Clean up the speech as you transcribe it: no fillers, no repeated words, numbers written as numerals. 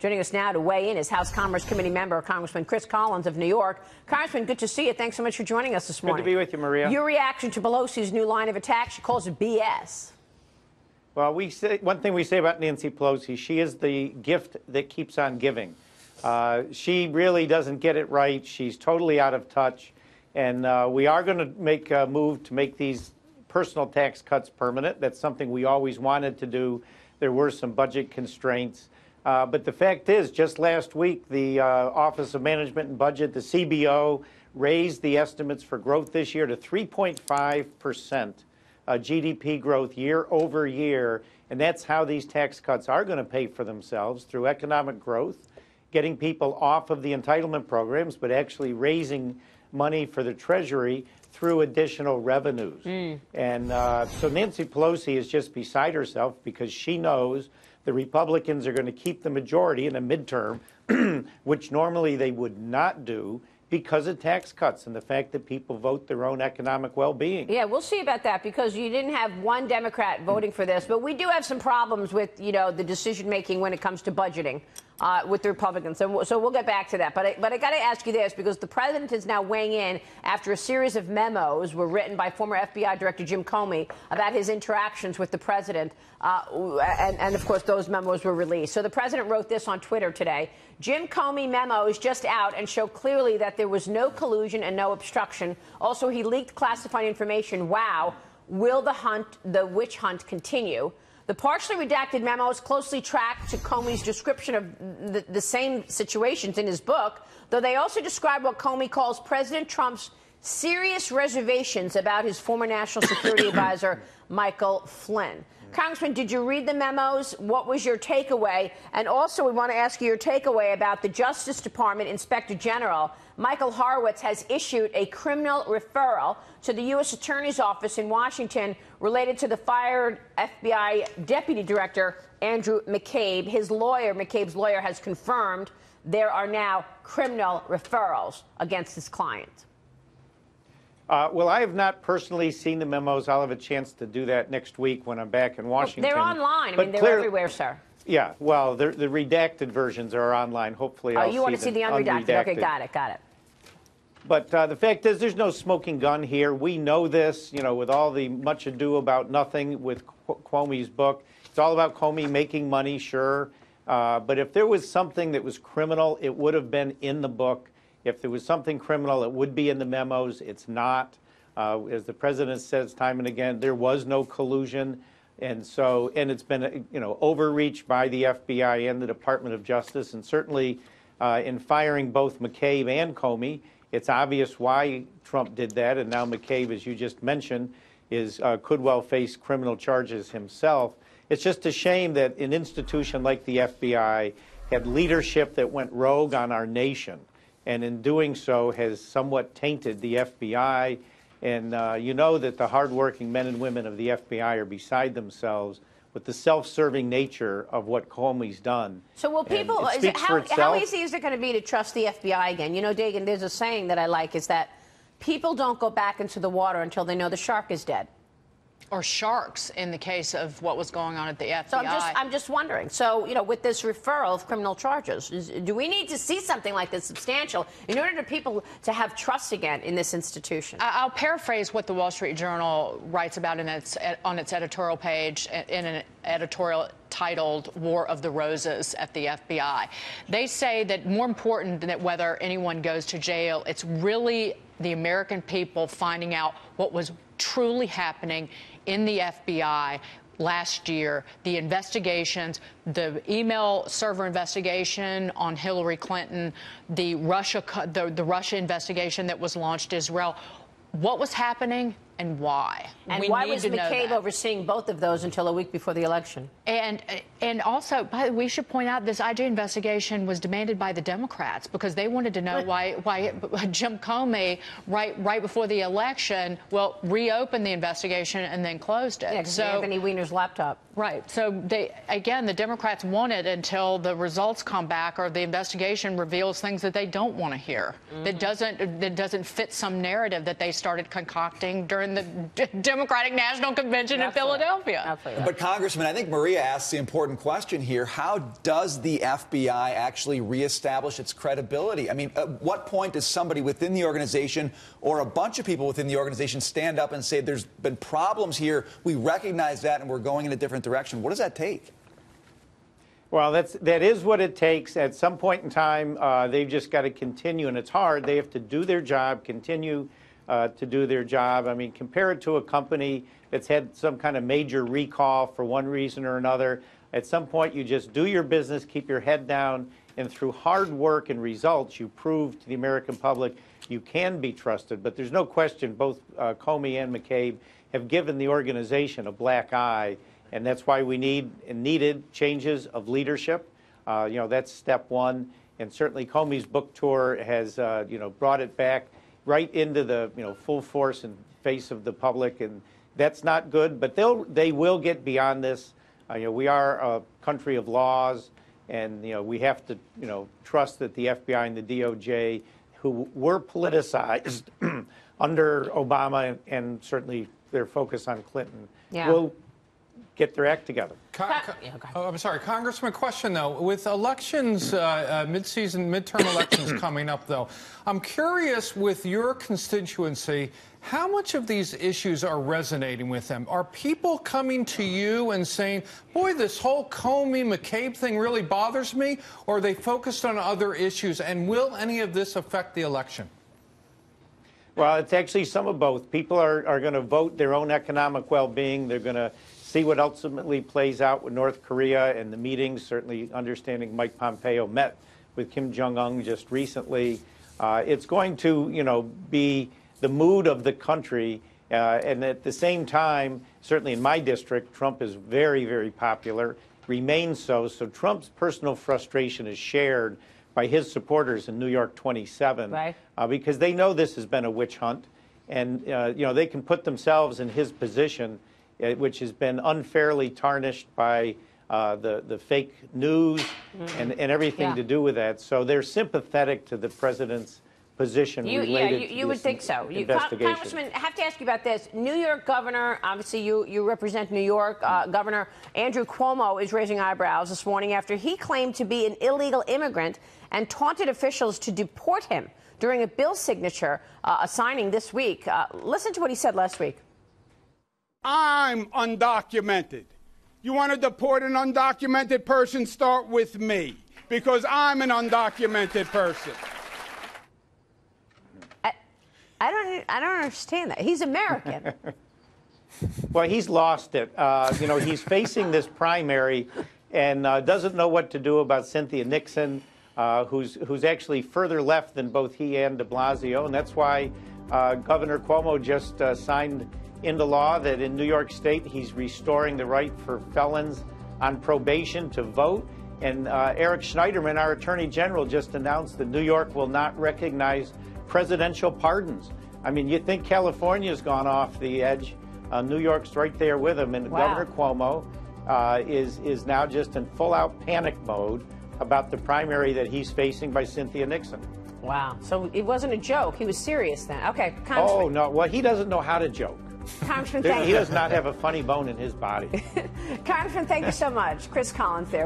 Joining us now to weigh in is House Commerce Committee member, Congressman Chris Collins of New York. Congressman, good to see you. Thanks so much for joining us this morning. Good to be with you, Maria. Your reaction to Pelosi's new line of attack, she calls it BS. Well, one thing we say about Nancy Pelosi, she is the gift that keeps on giving. She really doesn't get it right. She's totally out of touch. And we are going to make a move to make these personal tax cuts permanent. That's something we always wanted to do. There were some budget constraints. But the fact is, just last week, the Office of Management and Budget, the CBO, raised the estimates for growth this year to 3.5% GDP growth year over year. And that's how these tax cuts are going to pay for themselves, through economic growth, getting people off of the entitlement programs, but actually raising money for the Treasury through additional revenues. And so Nancy Pelosi is just beside herself because she knows the Republicans are going to keep the majority in a midterm, which normally they would not do because of tax cuts and the fact that people vote their own economic well-being. Yeah, we'll see about that, because you didn't have one Democrat voting for this, but we do have some problems with, the decision-making when it comes to budgeting with the Republicans. So we'll get back to that. But I got to ask you this, because the president is now weighing in after a series of memos were written by former FBI Director Jim Comey about his interactions with the president. And of course, those memos were released. So the president wrote this on Twitter today. Jim Comey memo is just out and show clearly that there was no collusion and no obstruction. Also, he leaked classified information. Wow. Will the witch hunt continue? The partially redacted memos closely track to Comey's description of the same situations in his book, though they also describe what Comey calls President Trump's serious reservations about his former National Security Advisor, Michael Flynn. Congressman, did you read the memos? What was your takeaway? And also, we want to ask you your takeaway about the Justice Department Inspector General. Michael Horowitz has issued a criminal referral to the U.S. Attorney's Office in Washington related to the fired FBI Deputy Director, Andrew McCabe. His lawyer, McCabe's lawyer, has confirmed there are now criminal referrals against his client. Well, I have not personally seen the memos. I'll have a chance to do that next week when I'm back in Washington. They're online. I mean, they're everywhere, sir. Yeah, well, the redacted versions are online. Hopefully, I'll see them. Oh, you want to see the unredacted? Okay, got it. But the fact is, there's no smoking gun here. We know this, with all the much ado about nothing with Comey's book. It's all about Comey making money, sure. But if there was something that was criminal, it would have been in the book. If there was something criminal, it would be in the memos. It's not. As the president says time and again, there was no collusion. And it's been, overreach by the FBI and the Department of Justice. And certainly in firing both McCabe and Comey, it's obvious why Trump did that. And now McCabe, as you just mentioned, could well face criminal charges himself. It's just a shame that an institution like the FBI had leadership that went rogue on our nation, and in doing so has somewhat tainted the FBI. And you know that the hardworking men and women of the FBI are beside themselves with the self-serving nature of what Comey's done. So will people, how easy is it going to be to trust the FBI again? Dagan, there's a saying that I like, is that people don't go back into the water until they know the shark is dead. Or sharks, in the case of what was going on at the FBI. So I'm just wondering. So, with this referral of criminal charges, do we need to see something like this substantial in order for people to have trust again in this institution? I'll paraphrase what the Wall Street Journal writes about on its editorial page in an editorial titled War of the Roses at the FBI. They say that more important than whether anyone goes to jail, it's really the American people finding out what was truly happening in the FBI last year, the investigations, the email server investigation on Hillary Clinton, the Russia investigation that was launched Israel. What was happening and why? And why was McCabe overseeing both of those until a week before the election? And also, we should point out this IG investigation was demanded by the Democrats because they wanted to know why Jim Comey, right before the election, reopened the investigation and then closed it. Yeah, because Anthony Weiner's laptop. Right. So the Democrats wanted until the results come back or the investigation reveals things that they don't want to hear. That doesn't fit some narrative that they started concocting during during the Democratic National Convention in Philadelphia. Absolutely. But, Congressman, I think Maria asks the important question here. How does the FBI actually reestablish its credibility? I mean, at what point does somebody within the organization or a bunch of people within the organization stand up and say there's been problems here, we recognize that, and we're going in a different direction? What does that take? Well, that is what it takes. At some point in time, they've just got to continue, and it's hard. They have to do their job, continue to do their job. I mean, compare it to a company that's had some kind of major recall for one reason or another. At some point, you just do your business, keep your head down, and through hard work and results, you prove to the American public you can be trusted. But there's no question both Comey and McCabe have given the organization a black eye. And that's why we needed changes of leadership. That's step one. And certainly Comey's book tour has, brought it back right into the, full force and face of the public. And that's not good. But they will get beyond this. We are a country of laws, and we have to, trust that the FBI and the DOJ, who were politicized under Obama and certainly their focus on Clinton, will get their act together. I'm sorry, Congressman, question though. With elections, midterm elections coming up though, I'm curious with your constituency, how much of these issues are resonating with them? Are people coming to you and saying, boy, this whole Comey-McCabe thing really bothers me, or are they focused on other issues? And will any of this affect the election? Well, it's actually some of both. People are going to vote their own economic well-being. They're going to see what ultimately plays out with North Korea and the meetings, certainly understanding Mike Pompeo met with Kim Jong-un just recently. It's going to, be the mood of the country. And at the same time, certainly in my district, Trump is very, very popular, remains so. So Trump's personal frustration is shared by his supporters in New York 27, right. Because they know this has been a witch hunt. And, they can put themselves in his position, which has been unfairly tarnished by the fake news and everything to do with that. So they're sympathetic to the president's position related to you would think so. Investigation. Congressman, I have to ask you about this. New York governor, obviously you represent New York. Governor Andrew Cuomo is raising eyebrows this morning after he claimed to be an illegal immigrant and taunted officials to deport him during a bill signature signing this week. Listen to what he said last week. I'm undocumented. You want to deport an undocumented person? Start with me, because I'm an undocumented person. I don't understand that. He's American. Well, he's lost it. He's facing this primary and doesn't know what to do about Cynthia Nixon, who's actually further left than both he and de Blasio. And that's why Governor Cuomo just signed into law that in New York State he's restoring the right for felons on probation to vote. And Eric Schneiderman, our Attorney General, just announced that New York will not recognize presidential pardons. I mean, you think California's gone off the edge. New York's right there with him. And Governor Cuomo is now just in full-out panic mode about the primary that he's facing by Cynthia Nixon. Wow. So it wasn't a joke. He was serious then. Okay. Congressman. Oh, no. Well, he doesn't know how to joke. Congressman, thank you. He does not have a funny bone in his body. Congressman, thank you so much. Chris Collins there.